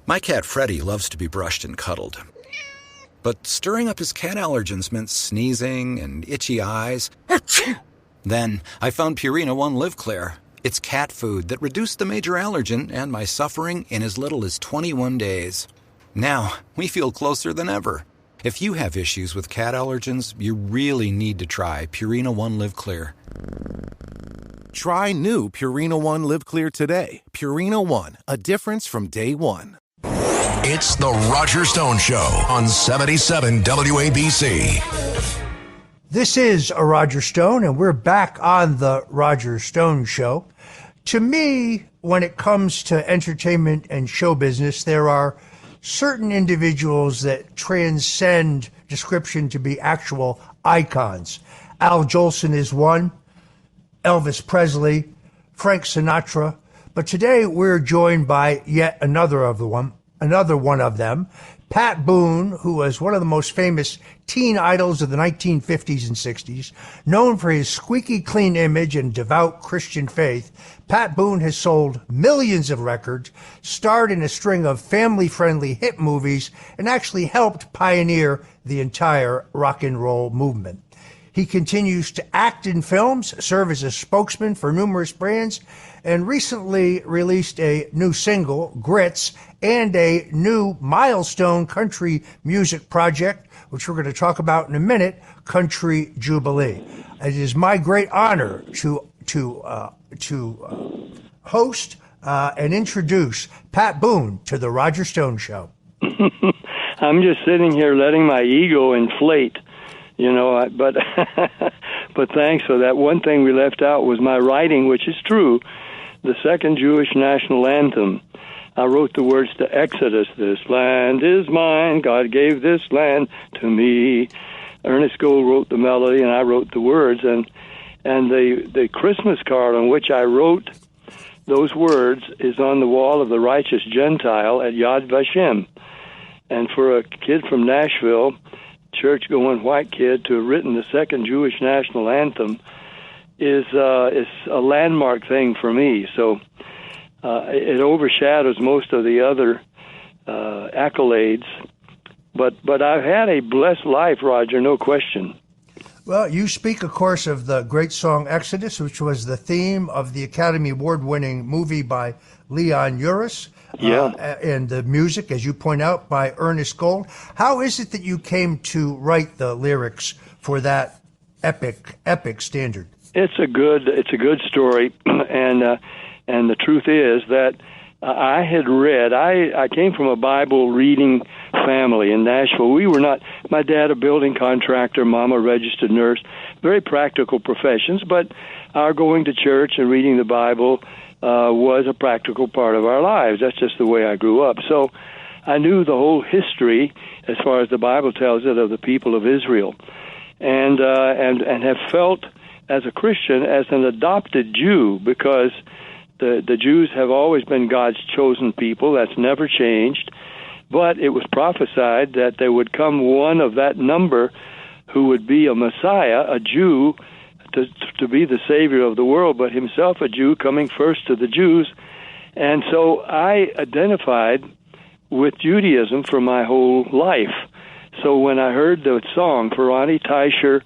My cat Freddie loves to be brushed and cuddled. But stirring up his cat allergens meant sneezing and itchy eyes. Then I found Purina One Live Clear. It's cat food that reduced the major allergen and my suffering in as little as 21 days. Now, we feel closer than ever. If you have issues with cat allergens, you really need to try Purina One Live Clear. Try new Purina One Live Clear today. Purina One, a difference from day one. It's the Roger Stone Show on 77 WABC. This is a Roger Stone, and we're back on the Roger Stone Show. To me, when it comes to entertainment and show business, there are certain individuals that transcend description to be actual icons. Al Jolson is one, Elvis Presley, Frank Sinatra. But today we're joined by yet another one of them, Pat Boone, who was one of the most famous teen idols of the 1950s and 60s. Known for his squeaky clean image and devout Christian faith, Pat Boone has sold millions of records, starred in a string of family-friendly hit movies, and actually helped pioneer the entire rock and roll movement. He continues to act in films, serve as a spokesman for numerous brands, and recently released a new single, Grits, and a new milestone country music project, which we're going to talk about in a minute, Country Jubilee. It is my great honor to host and introduce Pat Boone to the Roger Stone Show. I'm just sitting here letting my ego inflate. But but thanks for that. One thing we left out was my writing, which is true. The second Jewish national anthem. I wrote the words to Exodus. This land is mine. God gave this land to me. Ernest Gold wrote the melody, and I wrote the words. And the Christmas card on which I wrote those words is on the wall of the Righteous Gentile at Yad Vashem. And for a kid from Nashville, church-going white kid, to have written the second Jewish national anthem is a landmark thing for me. So it overshadows most of the other accolades. But I've had a blessed life, Roger, no question. Well, you speak, of course, of the great song Exodus, which was the theme of the Academy Award-winning movie by Leon Uris. Yeah. And the music, as you point out, by Ernest Gold. How is it that you came to write the lyrics for that epic standard? It's a good story, and the truth is that I had read. I came from a Bible reading family in Nashville. We were not. My dad a building contractor, mom a registered nurse. Very practical professions, but our going to church and reading the Bible was a practical part of our lives. That's just the way I grew up. So I knew the whole history, as far as the Bible tells it, of the people of Israel, and have felt as a Christian, as an adopted Jew, because the Jews have always been God's chosen people. That's never changed. But it was prophesied that there would come one of that number who would be a Messiah, a Jew, to be the Savior of the world, but himself a Jew, coming first to the Jews. And so I identified with Judaism for my whole life. So when I heard the song, Ferrani Teicher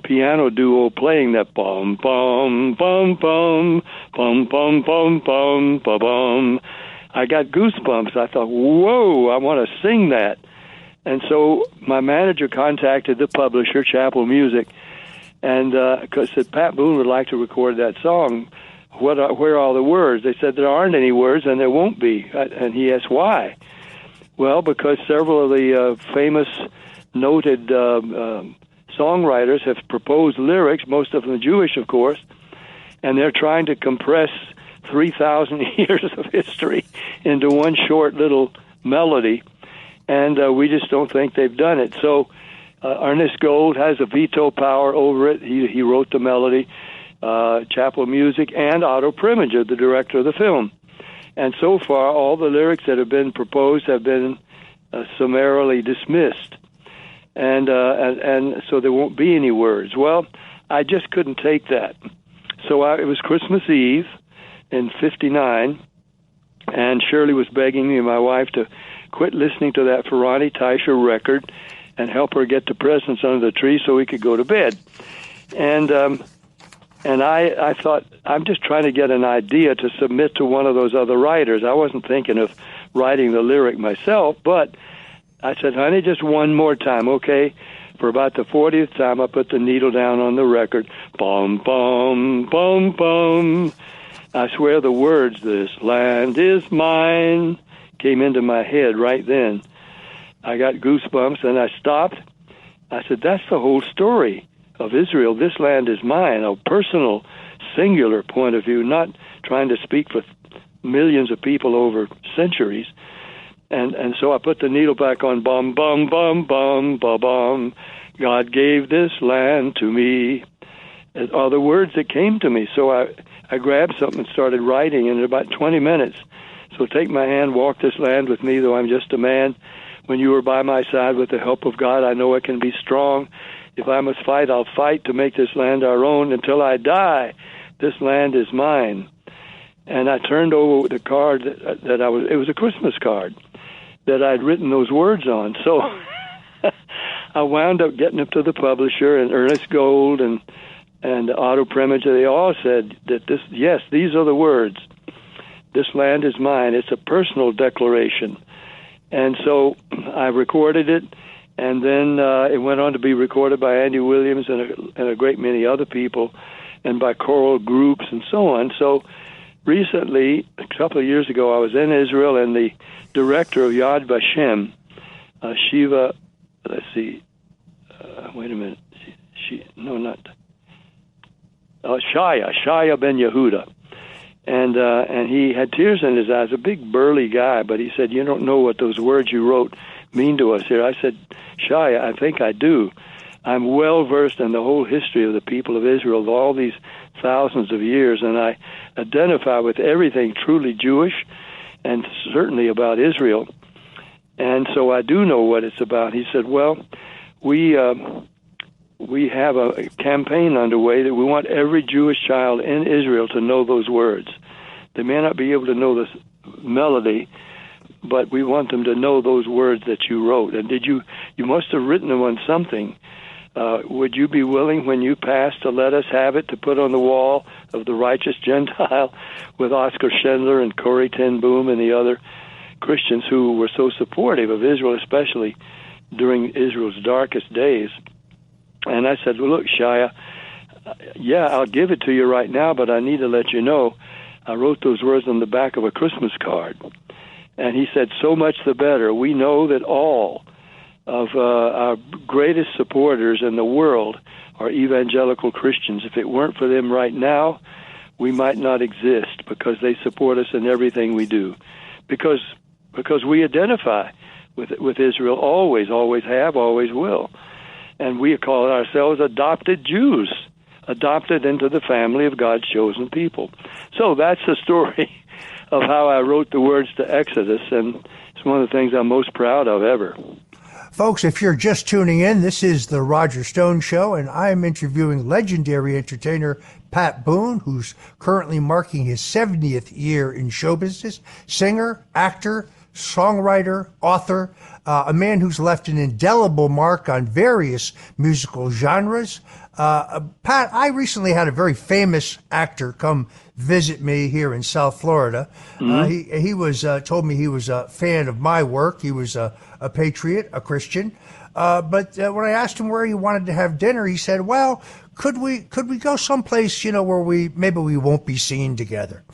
piano duo playing that bum, bum, bum, bum, bum, bum, bum, bum, bum, bum, I got goosebumps. I thought, whoa, I want to sing that. And so my manager contacted the publisher, Chapel Music, and said Pat Boone would like to record that song. Where are all the words? They said there aren't any words, and there won't be. And he asked why. Well, because several of the famous, noted songwriters have proposed lyrics, most of them Jewish, of course, and they're trying to compress 3,000 years of history into one short little melody, and we just don't think they've done it. So Ernest Gold has a veto power over it. He wrote the melody, Chapel Music, and Otto Preminger, the director of the film. And so far, all the lyrics that have been proposed have been summarily dismissed. And so there won't be any words. Well, I just couldn't take that. So it was Christmas Eve in '59, And Shirley was begging me and my wife to quit listening to that Ferrani Teicher record and help her get the presents under the tree so we could go to bed. And I thought, I'm just trying to get an idea to submit to one of those other writers. I wasn't thinking of writing the lyric myself, but I said, honey, just one more time, okay? For about the 40th time, I put the needle down on the record. Bum, bum, bum, bum. I swear the words, this land is mine, came into my head right then. I got goosebumps, and I stopped. I said, that's the whole story of Israel. This land is mine, a personal, singular point of view, not trying to speak for millions of people over centuries. And so I put the needle back on, bum, bum, bum, bum, bum, bum. God gave this land to me. Are the words that came to me. So I grabbed something and started writing in about 20 minutes. So take my hand, walk this land with me, though I'm just a man. When you are by my side with the help of God, I know I can be strong. If I must fight, I'll fight to make this land our own. Until I die, this land is mine. And I turned over the card it was a Christmas card that I'd written those words on. So I wound up getting up to the publisher, and Ernest Gold and Otto Preminger. They all said that these are the words. This land is mine. It's a personal declaration. And so I recorded it, and then it went on to be recorded by Andy Williams and a great many other people, and by choral groups and so on. So recently, a couple of years ago, I was in Israel, and the director of Yad Vashem, Shiva, wait a minute, Shaya Ben Yehuda. And he had tears in his eyes, a big burly guy, but he said, you don't know what those words you wrote mean to us here. I said, Shaya, I think I do. I'm well versed in the whole history of the people of Israel, all these thousands of years, and I identify with everything truly Jewish and certainly about Israel. And so I do know what it's about. He said, well, we have a campaign underway that we want every Jewish child in Israel to know those words. They may not be able to know the melody, but we want them to know those words that you wrote. And you must have written them on something. Would you be willing, when you pass, to let us have it to put on the wall of the Righteous Gentile with Oscar Schindler and Corrie ten Boom and the other Christians who were so supportive of Israel, especially during Israel's darkest days? And I said, well, look, Shia, yeah, I'll give it to you right now, but I need to let you know I wrote those words on the back of a Christmas card. And he said, so much the better. We know that all of our greatest supporters in the world are evangelical Christians. If it weren't for them right now, we might not exist, because they support us in everything we do. Because we identify with Israel, always have, always will. And we call ourselves adopted Jews, adopted into the family of God's chosen people. So that's the story of how I wrote the words to Exodus, and it's one of the things I'm most proud of ever. Folks, if you're just tuning in, this is the Roger Stone Show, and I'm interviewing legendary entertainer Pat Boone, who's currently marking his 70th year in show business, singer, actor, songwriter, author, a man who's left an indelible mark on various musical genres. Pat, I recently had a very famous actor come visit me here in South Florida. Mm-hmm. He was told me he was a fan of my work. He was a patriot, a Christian. But when I asked him where he wanted to have dinner, he said, "Well, could we go someplace, where we won't be seen together?"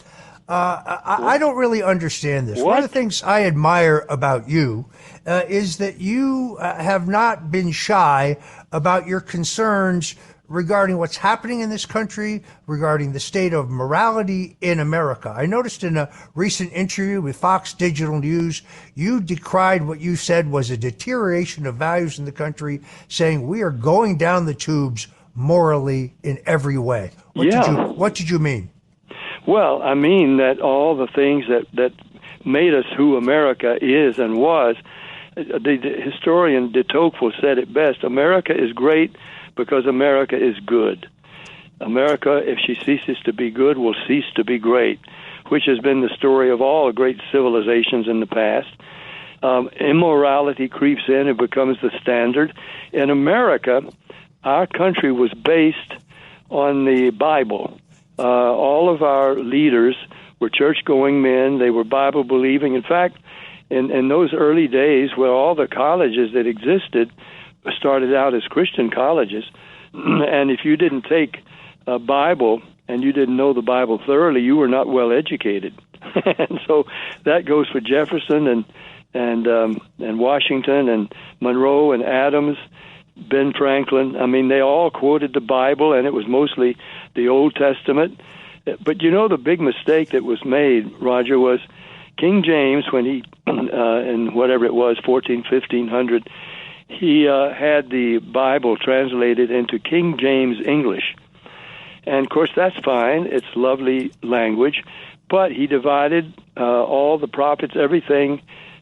I don't really understand this. What? One of the things I admire about you is that you have not been shy about your concerns regarding what's happening in this country, regarding the state of morality in America. I noticed in a recent interview with Fox Digital News, you decried what you said was a deterioration of values in the country, saying we are going down the tubes morally in every way. What did you mean? Well, I mean that all the things that made us who America is and was, the historian de Tocqueville said it best: America is great because America is good. America, if she ceases to be good, will cease to be great. which has been the story of all great civilizations in the past. Immorality creeps in and becomes the standard. In America, our country was based on the Bible. All of our leaders were church-going men. They were Bible-believing. In fact, in those early days where all the colleges that existed started out as Christian colleges, and if you didn't take a Bible and you didn't know the Bible thoroughly, you were not well educated. And so that goes for Jefferson and Washington and Monroe and Adams, Ben Franklin. I mean, they all quoted the Bible, and it was mostly the Old Testament. But you know, the big mistake that was made, Roger, was King James, when he, in whatever it was, 1500, he had the Bible translated into King James English. And, of course, that's fine. It's lovely language. But he divided all the prophets, everything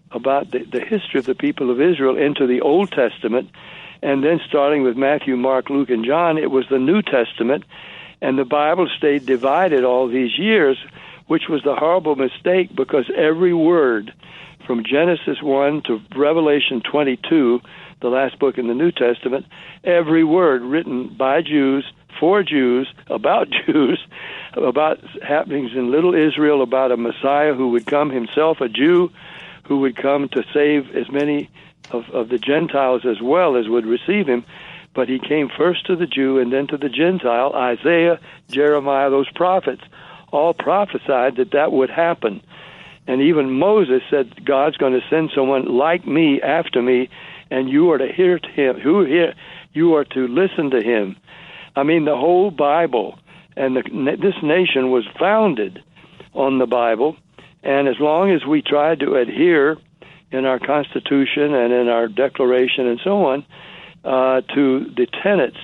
about the history of the people of Israel into the Old Testament. And then starting with Matthew, Mark, Luke, and John, it was the New Testament. And the Bible stayed divided all these years, which was the horrible mistake, because every word from Genesis 1 to Revelation 22, the last book in the New Testament, every word written by Jews, for Jews, about happenings in little Israel, about a Messiah who would come, himself a Jew, who would come to save as many of the Gentiles as well as would receive him. But he came first to the Jew and then to the Gentile. Isaiah, Jeremiah, those prophets all prophesied that would happen. And even Moses said, God's going to send someone like me after me, and you are to hear to him. You are to listen to him. I mean, the whole Bible and this nation was founded on the Bible. And as long as we tried to adhere in our Constitution and in our Declaration and so on to the tenets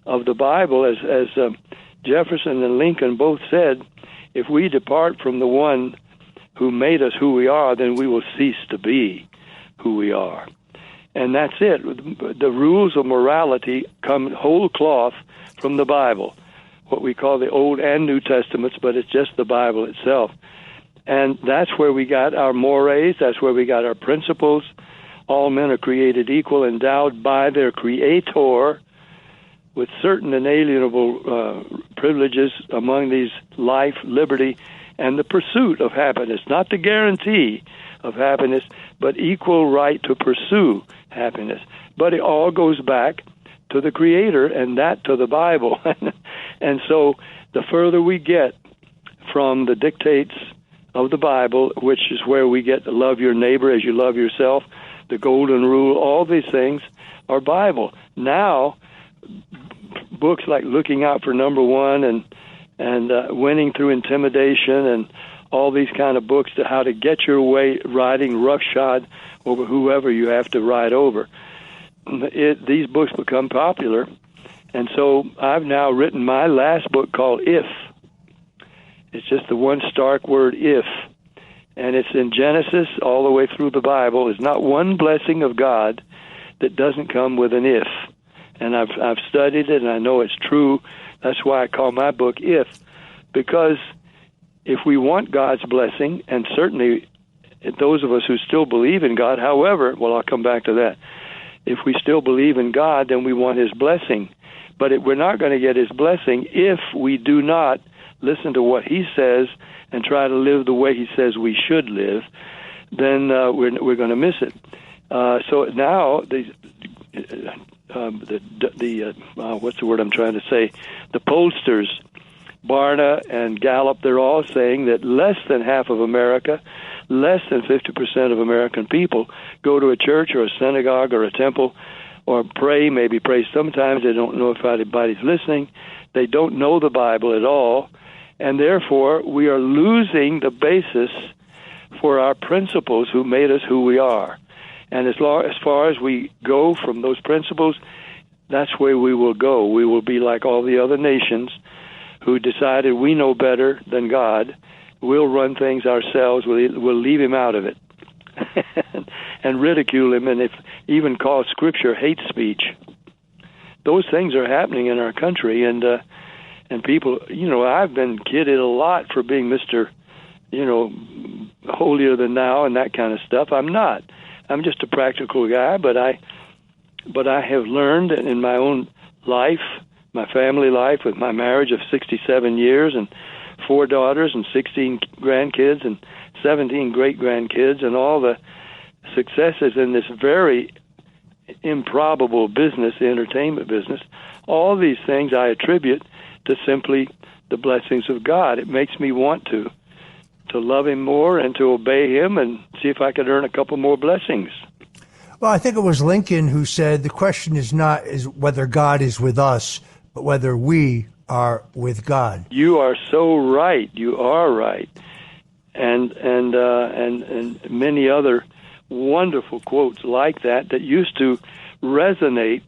of the Bible, as Jefferson and Lincoln both said, if we depart from the one who made us who we are, then we will cease to be who we are. And that's it. The rules of morality come whole cloth from the Bible, what we call the Old and New Testaments, but it's just the Bible itself. And that's where we got our mores, that's where we got our principles. All men are created equal, endowed by their Creator with certain inalienable privileges, among these life, liberty, and the pursuit of happiness. Not the guarantee of happiness, but equal right to pursue happiness. But it all goes back to the Creator, and that to the Bible. And so the further we get from the dictates of the Bible, which is where we get to love your neighbor as you love yourself, the golden rule, all these things are Bible. Now, books like Looking Out for Number One and Winning Through Intimidation and all these kind of books to how to get your way riding roughshod over whoever you have to ride over. These books become popular, and so I've now written my last book called If. It's just the one stark word, if. And it's in Genesis all the way through the Bible. There's not one blessing of God that doesn't come with an if. And I've studied it, and I know it's true. That's why I call my book If. Because if we want God's blessing, and certainly those of us who still believe in God, however, well, I'll come back to that. If we still believe in God, then we want His blessing. But we're not going to get His blessing if we do not listen to what He says and try to live the way He says we should live. Then we're going to miss it. So now what's the word I'm trying to say? The pollsters, Barna and Gallup, they're all saying that less than half of America, less than 50% of American people go to a church or a synagogue or a temple or maybe pray sometimes. They don't know if anybody's listening. They don't know the Bible at all. And therefore, we are losing the basis for our principles who made us who we are. And as far as we go from those principles, that's where we will go. We will be like all the other nations who decided we know better than God. We'll run things ourselves. We'll leave Him out of it and ridicule Him, and even call Scripture hate speech. Those things are happening in our country, and people, I've been kidded a lot for being Mr. holier than thou and that kind of stuff. I'm not. I'm just a practical guy, but I have learned in my own life, my family life, with my marriage of 67 years and 4 daughters and 16 grandkids and 17 great-grandkids, and all the successes in this very improbable business, the entertainment business. All these things I attribute to simply the blessings of God. It makes me want to love Him more and to obey Him and see if I could earn a couple more blessings. Well, I think it was Lincoln who said the question is not whether God is with us, but whether we are with God. You are so right. You are right. And many other wonderful quotes like that used to resonate,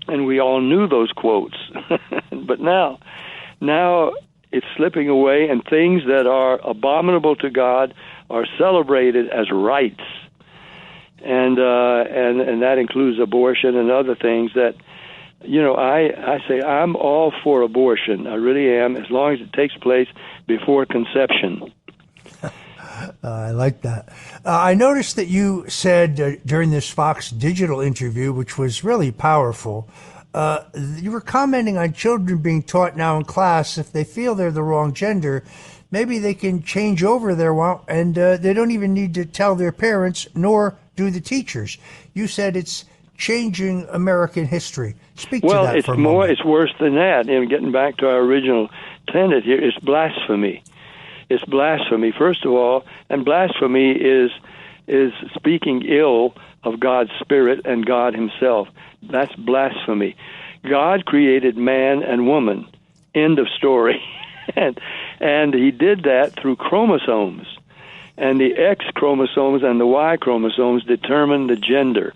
and we all knew those quotes. But now it's slipping away, and things that are abominable to God are celebrated as rights, and that includes abortion and other things that, I say I'm all for abortion. I really am, as long as it takes place before conception. I like that. I noticed that you said during this Fox Digital interview, which was really powerful, you were commenting on children being taught now in class if they feel they're the wrong gender, maybe they can change over and they don't even need to tell their parents, nor do the teachers. You said it's changing American history. Speak to that for a moment. Well, it's worse than that. And getting back to our original tenet here, it's blasphemy. It's blasphemy, first of all, and blasphemy is speaking ill of God's Spirit and God Himself. That's blasphemy. God created man and woman. End of story. and He did that through chromosomes. And the X chromosomes and the Y chromosomes determine the gender.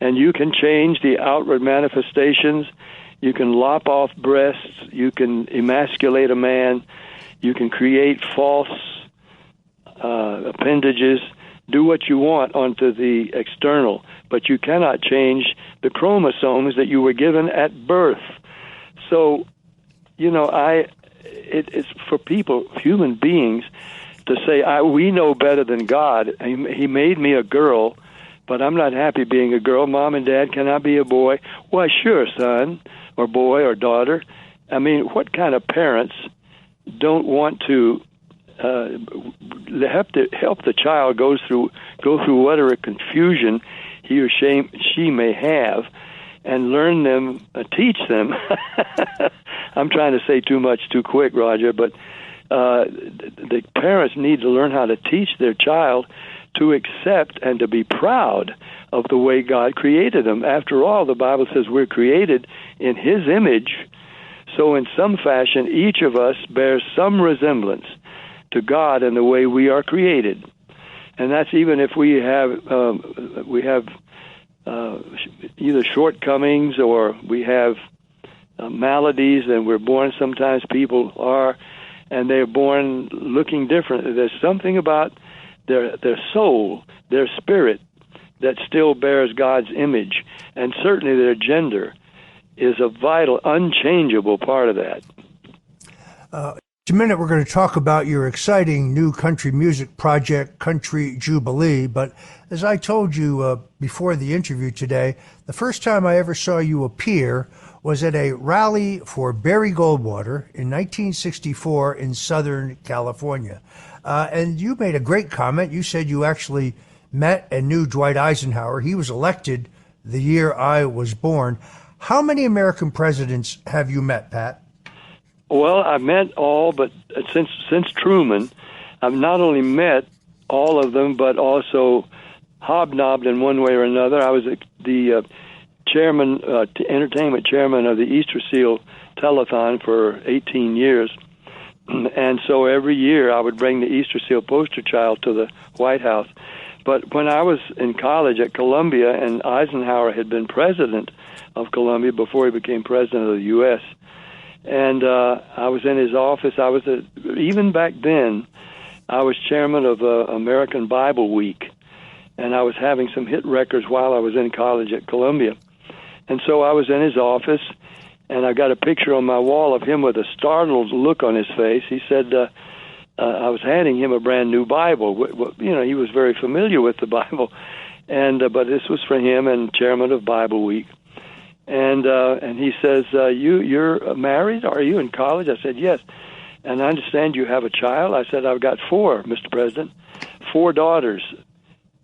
And you can change the outward manifestations. You can lop off breasts. You can emasculate a man. You can create false appendages. Do what you want onto the external, but you cannot change the chromosomes that you were given at birth. So, it's for people, human beings, to say, we know better than God. He made me a girl, but I'm not happy being a girl. Mom and Dad, can I be a boy? Why, sure, son, or boy, or daughter. I mean, what kind of parents don't want to help the child go through whatever confusion he or she may have, and learn them, teach them. I'm trying to say too much too quick, Roger, but the parents need to learn how to teach their child to accept and to be proud of the way God created them. After all, the Bible says we're created in His image. So in some fashion, each of us bears some resemblance to God in the way we are created. And that's even if we have either shortcomings or we have maladies, and we're born, sometimes people are, and they're born looking different. There's something about their soul, their spirit, that still bears God's image, and certainly their gender is a vital, unchangeable part of that. In a minute, we're going to talk about your exciting new country music project, Country Jubilee. But as I told you before the interview today, the first time I ever saw you appear was at a rally for Barry Goldwater in 1964 in Southern California. And you made a great comment. You said you actually met and knew Dwight Eisenhower. He was elected the year I was born. How many American presidents have you met, Pat? Well, I've met all, but since Truman, I've not only met all of them, but also hobnobbed in one way or another. I was the chairman, entertainment chairman of the Easter Seal Telethon for 18 years. And so every year I would bring the Easter Seal poster child to the White House. But when I was in college at Columbia, and Eisenhower had been president of Columbia before he became president of the U.S., and I was in his office. Even back then, I was chairman of American Bible Week, and I was having some hit records while I was in college at Columbia. And so I was in his office, and I got a picture on my wall of him with a startled look on his face. He said, I was handing him a brand new Bible. He was very familiar with the Bible, and but this was for him and chairman of Bible Week. And he says, "You're married? Are you in college?" I said, "Yes." "And I understand you have a child." I said, "I've got 4, Mr. President, 4 daughters."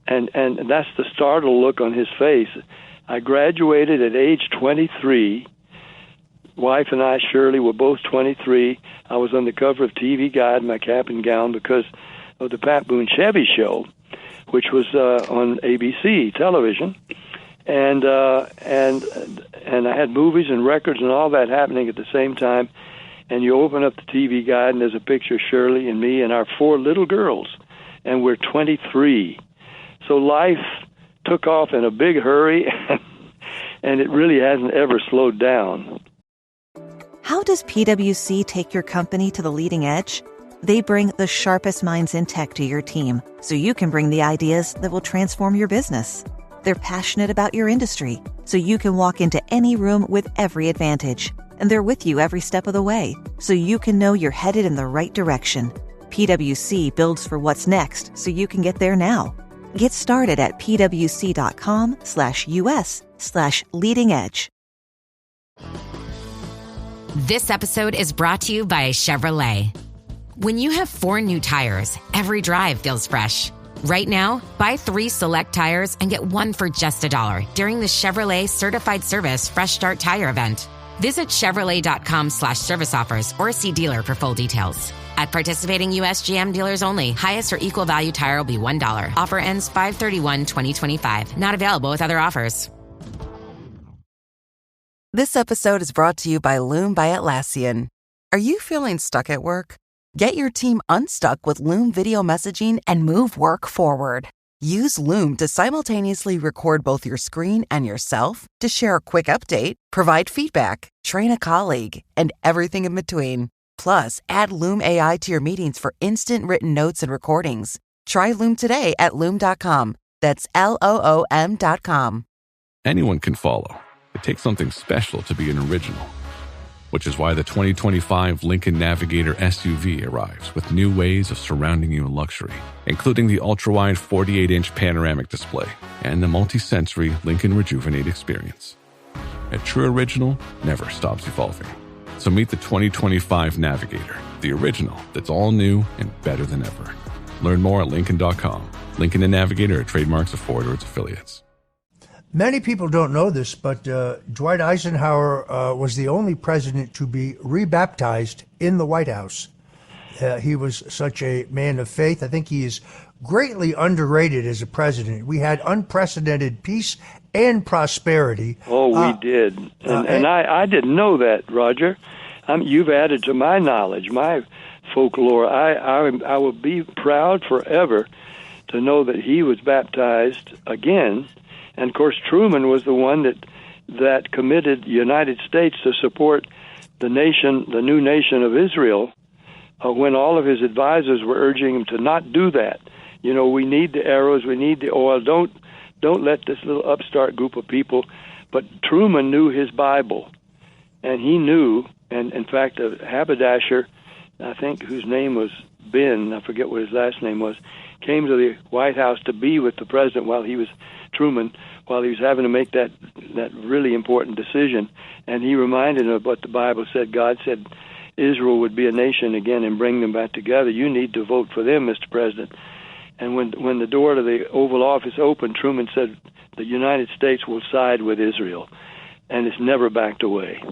And that's the startled look on his face. I graduated at age 23. Wife and I, Shirley, were both 23. I was on the cover of TV Guide in my cap and gown because of the Pat Boone Chevy Show, which was on ABC television. And I had movies and records and all that happening at the same time. And you open up the TV Guide, and there's a picture of Shirley and me and our 4 little girls, and we're 23. So life took off in a big hurry, and it really hasn't ever slowed down. How does PwC take your company to the leading edge? They bring the sharpest minds in tech to your team, so you can bring the ideas that will transform your business. They're passionate about your industry, so you can walk into any room with every advantage. And they're with you every step of the way, so you can know you're headed in the right direction. PwC builds for what's next, so you can get there now. Get started at pwc.com/us/leading edge. This episode is brought to you by Chevrolet. When you have 4 new tires, every drive feels fresh. Right now, buy 3 select tires and get 1 for just $1 during the Chevrolet Certified Service Fresh Start Tire event. Visit Chevrolet.com/service offers or see dealer for full details. At participating U.S. GM dealers only. Highest or equal value tire will be $1. Offer ends 5/31/2025. Not available with other offers. This episode is brought to you by Loom by Atlassian. Are you feeling stuck at work? Get your team unstuck with Loom video messaging and move work forward. Use Loom to simultaneously record both your screen and yourself to share a quick update, provide feedback, train a colleague, and everything in between. Plus, add Loom AI to your meetings for instant written notes and recordings. Try Loom today at Loom.com. That's LOOM.com. Anyone can follow. It takes something special to be an original, which is why the 2025 Lincoln Navigator SUV arrives with new ways of surrounding you in luxury, including the ultra-wide 48-inch panoramic display and the multi-sensory Lincoln Rejuvenate experience. A true original never stops evolving. So meet the 2025 Navigator, the original that's all new and better than ever. Learn more at Lincoln.com. Lincoln and Navigator are trademarks of Ford or its affiliates. Many people don't know this, but Dwight Eisenhower was the only president to be rebaptized in the White House. He was such a man of faith. I think he is greatly underrated as a president. We had unprecedented peace and prosperity. Oh, we did. And I didn't know that, Roger. You've added to my knowledge, my folklore. I will be proud forever to know that he was baptized again. And, of course, Truman was the one that committed the United States to support the new nation of Israel, when all of his advisors were urging him to not do that. You know, we need the arrows, we need the oil. Don't let this little upstart group of people. But Truman knew his Bible, and he knew, and in fact, a haberdasher, I think, whose name was Ben, I forget what his last name was, came to the White House to be with the president while he was having to make that really important decision. And he reminded him of what the Bible said. God said Israel would be a nation again and bring them back together. You need to vote for them, Mr. President. And when the door to the Oval Office opened, Truman said the United States will side with Israel. And it's never backed away.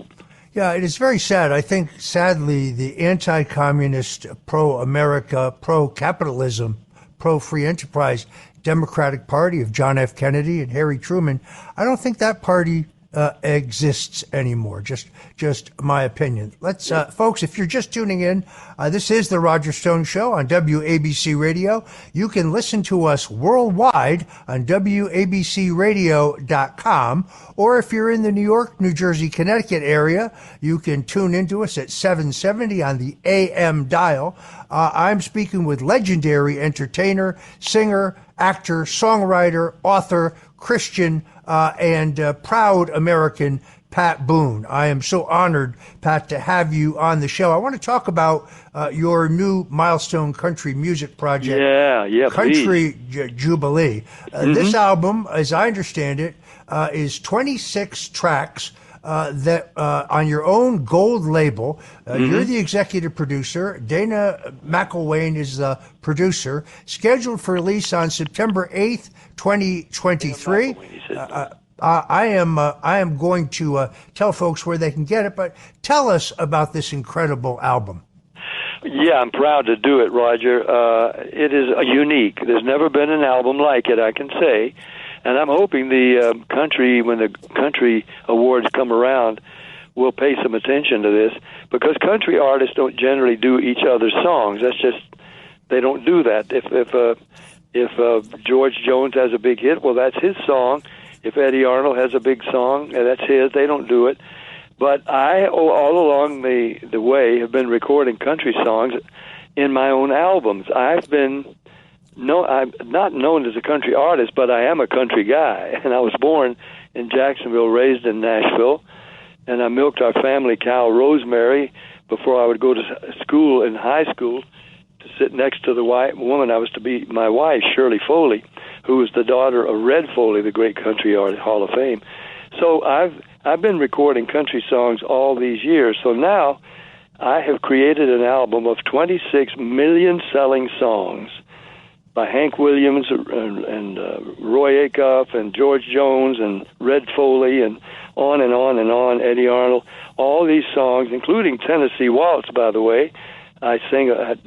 Yeah, it is very sad. I think, sadly, the anti-communist, pro-America, pro-capitalism, pro-free enterprise Democratic Party of John F. Kennedy and Harry Truman, I don't think that party exists anymore. Just my opinion. Let's, folks, if you're just tuning in, this is the Roger Stone Show on WABC Radio. You can listen to us worldwide on WABCRadio.com, or if you're in the New York, New Jersey, Connecticut area, you can tune into us at 770 on the AM dial. I'm speaking with legendary entertainer, singer, actor, songwriter, author, Christian, and proud American, Pat Boone. I am so honored, Pat, to have you on the show. I want to talk about your new milestone country music project, Country Jubilee. This album, as I understand it, is 26 tracks that on your own gold label. You're the executive producer. Dana McElwain is the producer. Scheduled for release on September 8th, 2023. I am going to tell folks where they can get it, but tell us about this incredible album. Yeah, I'm proud to do it, Roger. It is unique. There's never been an album like it, I can say. And I'm hoping the when the country awards come around, we'll pay some attention to this, because country artists don't generally do each other's songs. That's just, they don't do that. If George Jones has a big hit, well, that's his song. If Eddie Arnold has a big song, that's his. They don't do it. But I, all along the way, have been recording country songs in my own albums. I'm not known as a country artist, but I am a country guy. And I was born in Jacksonville, raised in Nashville, and I milked our family cow, Rosemary, before I would go to school in high school to sit next to the white woman I was to be my wife, Shirley Foley, who was the daughter of Red Foley, the great country artist, Hall of Fame. So I've been recording country songs all these years. So now I have created an album of 26 million selling songs by Hank Williams and Roy Acuff and George Jones and Red Foley and on and on and on, Eddie Arnold. All these songs, including Tennessee Waltz, by the way. I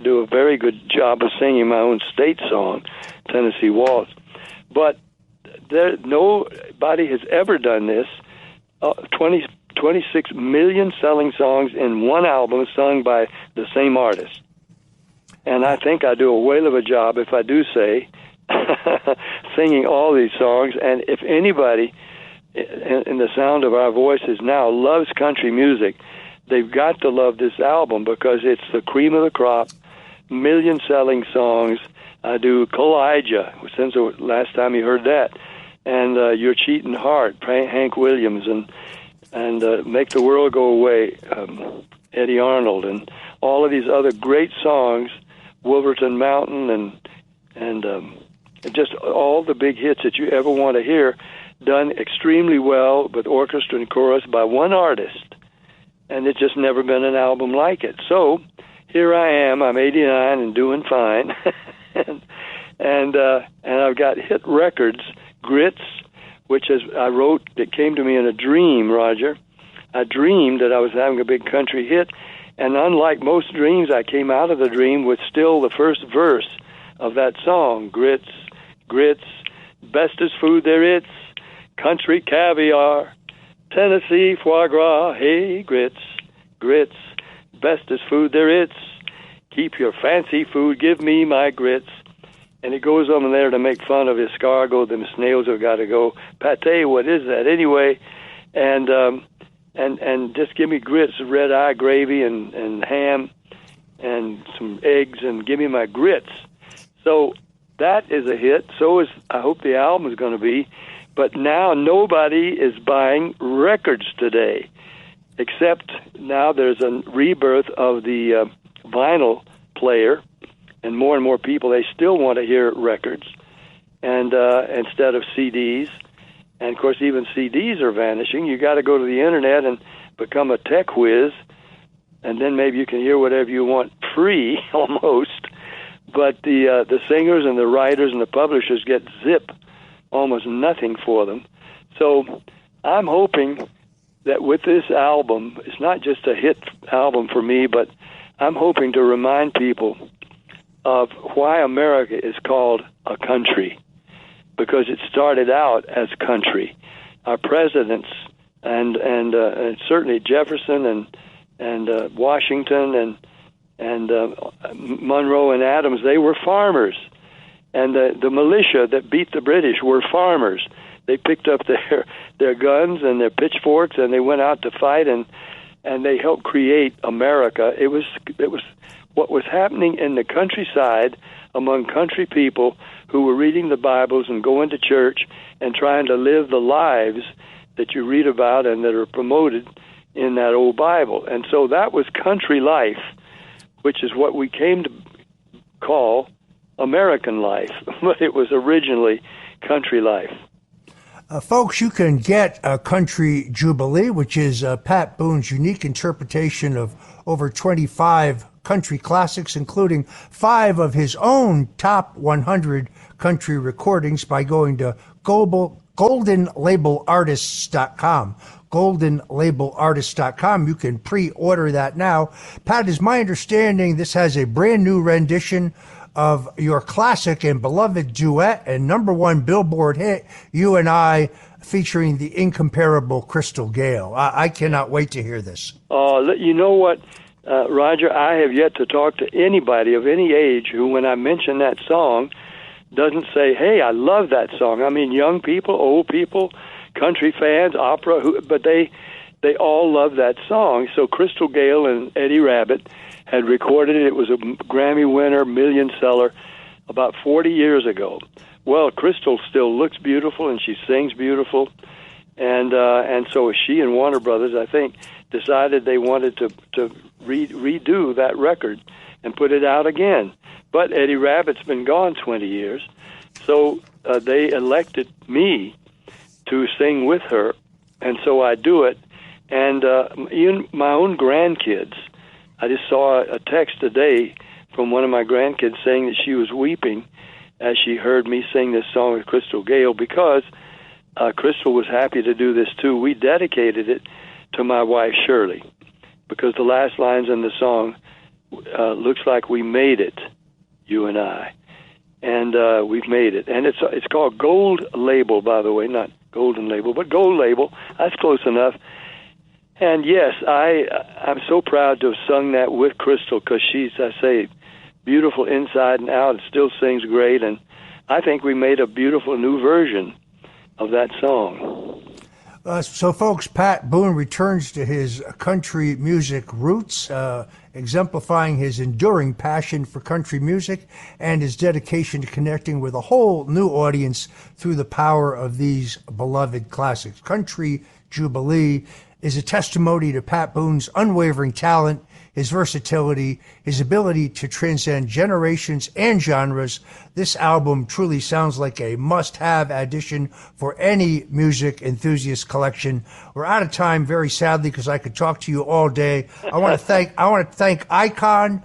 do a very good job of singing my own state song, Tennessee Waltz. But nobody has ever done this. 26 million selling songs in one album sung by the same artist. And I think I do a whale of a job, if I do say, singing all these songs. And if anybody in the sound of our voices now loves country music, they've got to love this album, because it's the cream of the crop, million-selling songs. I do Kalijah, since the last time you heard that, and Your Cheating Heart, Hank Williams, and Make the World Go Away, Eddie Arnold, and all of these other great songs, Wolverton Mountain, and just all the big hits that you ever want to hear, done extremely well with orchestra and chorus by one artist. And it's just never been an album like it. So here I am. I'm 89 and doing fine, and I've got hit records, Grits, which I wrote. It came to me in a dream, Roger. I dreamed that I was having a big country hit, and unlike most dreams, I came out of the dream with still the first verse of that song. Grits, grits, bestest food there is, country caviar, Tennessee foie gras, hey, grits, grits, bestest food there is. Keep your fancy food, give me my grits. And he goes on there to make fun of escargot, them snails have got to go. Pate, what is that anyway? And just give me grits, red eye gravy and ham and some eggs, and give me my grits. So that is a hit. So is, I hope the album is going to be. But now nobody is buying records today, except now there's a rebirth of the vinyl player, and more people, they still want to hear records and instead of CDs. And, of course, even CDs are vanishing. You got to go to the Internet and become a tech whiz, and then maybe you can hear whatever you want free, almost. But the singers and the writers and the publishers get zip, almost nothing for them. So I'm hoping that with this album, it's not just a hit album for me, but I'm hoping to remind people of why America is called a country, because it started out as country. Our presidents and certainly Jefferson and Washington and Monroe and Adams, they were farmers. And the militia that beat the British were farmers. They picked up their guns and their pitchforks, and they went out to fight, and they helped create America. It was what was happening in the countryside among country people who were reading the Bibles and going to church and trying to live the lives that you read about and that are promoted in that old Bible. And so that was country life, which is what we came to call American life, but it was originally country life. Folks, you can get Country Jubilee, which is Pat Boone's unique interpretation of over 25 country classics, including 5 of his own top 100 country recordings, by going to goldenlabelartists.com. goldenlabelartists.com. You can pre-order that now. Pat, is my understanding this has a brand new rendition of your classic and beloved duet and #1 Billboard hit, You and I, featuring the incomparable Crystal Gayle. I cannot wait to hear this. You know what, Roger, I have yet to talk to anybody of any age who, when I mention that song, doesn't say, hey, I love that song. I mean, young people, old people, country fans, opera, but they all love that song. So Crystal Gayle and Eddie Rabbitt had recorded it. It was a Grammy winner, million seller, about 40 years ago. Well, Crystal still looks beautiful and she sings beautiful, and so she and Warner Brothers, I think, decided they wanted to redo that record and put it out again. But Eddie Rabbitt's been gone 20 years, so they elected me to sing with her, and so I do it. And even my own grandkids, I just saw a text today from one of my grandkids saying that she was weeping as she heard me sing this song with Crystal Gayle, because Crystal was happy to do this too. We dedicated it to my wife Shirley, because the last lines in the song, looks like we made it, you and I. And we've made it. And it's called Gold Label, by the way, not Golden Label, but Gold Label. That's close enough. And yes, I'm so proud to have sung that with Crystal, because she's, I say, beautiful inside and out. It still sings great, and I think we made a beautiful new version of that song. So, folks, Pat Boone returns to his country music roots, exemplifying his enduring passion for country music and his dedication to connecting with a whole new audience through the power of these beloved classics. Country Jubilee is a testimony to Pat Boone's unwavering talent, his versatility, his ability to transcend generations and genres. This album truly sounds like a must-have addition for any music enthusiast collection. We're out of time, very sadly, because I could talk to you all day. I want to thank Icon,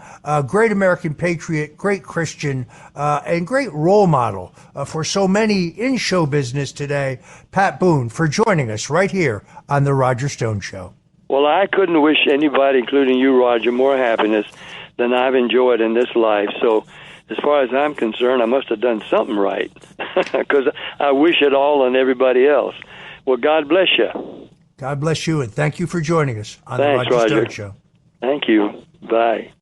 great American patriot, great Christian, and great role model for so many in show business today, Pat Boone, for joining us right here on The Roger Stone Show. Well, I couldn't wish anybody, including you, Roger, more happiness than I've enjoyed in this life. So as far as I'm concerned, I must have done something right, because I wish it all on everybody else. Well, God bless you. God bless you, and thank you for joining us on Thanks, The Roger Roger Stone Show. Thank you. Bye.